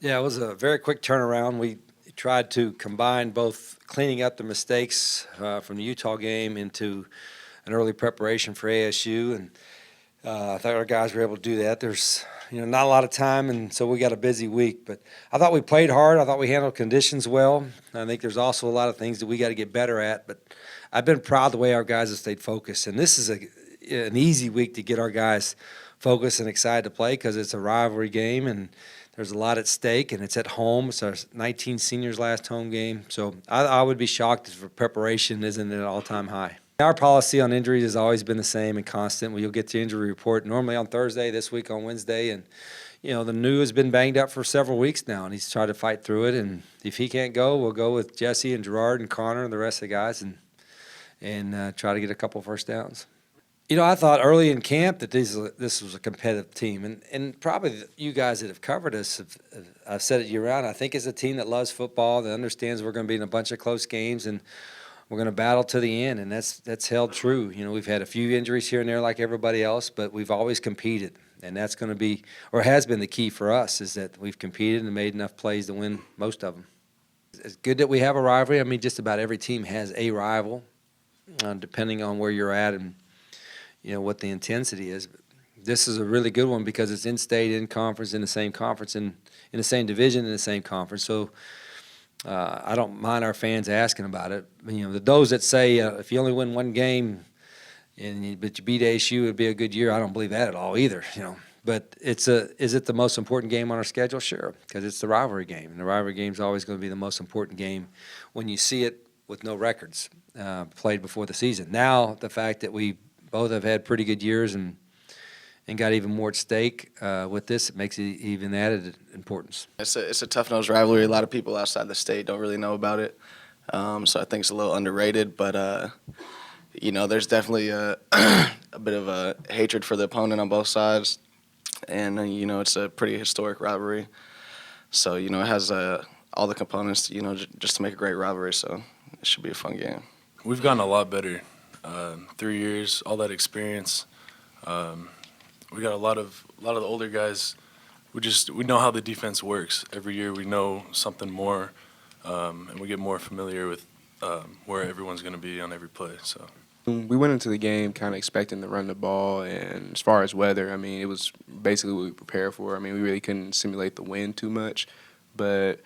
Yeah, it was a very quick turnaround. We tried to combine both cleaning up the mistakes from the Utah game into an early preparation for ASU, and I thought our guys were able to do that. There's not a lot of time, and so we got a busy week. But I thought we played hard. I thought we handled conditions well. I think there's also a lot of things that we got to get better at. But I've been proud of the way our guys have stayed focused, and this is an easy week to get our guys focused and excited to play because it's a rivalry game and there's a lot at stake, and it's at home. It's our 19 seniors' last home game. So I would be shocked if preparation isn't at an all-time high. Our policy on injuries has always been the same and constant. You'll get the injury report normally on Thursday, this week on Wednesday. And, the new has been banged up for several weeks now, and he's tried to fight through it. And if he can't go, we'll go with Jesse and Gerard and Connor and the rest of the guys and try to get a couple first downs. I thought early in camp that this was a competitive team, and probably you guys that have covered us, I've said it year-round, I think it's a team that loves football, that understands we're going to be in a bunch of close games, and we're going to battle to the end, and that's held true. We've had a few injuries here and there like everybody else, but we've always competed, and that's going to be, or has been the key for us, is that we've competed and made enough plays to win most of them. It's good that we have a rivalry. I mean, just about every team has a rival, depending on where you're at and what the intensity is. This is a really good one because it's in-state, in-conference, in the same conference, in the same division, in the same conference. So I don't mind our fans asking about it. Those that say if you only win one game but you beat ASU, it'd be a good year. I don't believe that at all either. But is it the most important game on our schedule? Sure, because it's the rivalry game, and the rivalry game is always going to be the most important game when you see it with no records played before the season. Now the fact that we both have had pretty good years and got even more at stake with this, it makes it even added importance. It's a tough-nosed rivalry. A lot of people outside the state don't really know about it, so I think it's a little underrated. But there's definitely a bit of a hatred for the opponent on both sides, and it's a pretty historic rivalry. So it has all the components, just to make a great rivalry. So it should be a fun game. We've gotten a lot better. 3 years, all that experience. We got a lot of the older guys. We know how the defense works. Every year we know something more, and we get more familiar with where everyone's going to be on every play. So we went into the game kind of expecting to run the ball, and as far as weather, I mean, it was basically what we prepared for. I mean, we really couldn't simulate the wind too much, but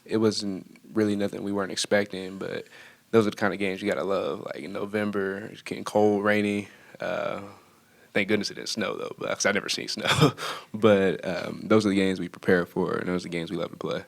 it wasn't really nothing we weren't expecting. But those are the kind of games you gotta love. Like in November, it's getting cold, rainy. Thank goodness it didn't snow though, because I've never seen snow. But those are the games we prepare for, and those are the games we love to play.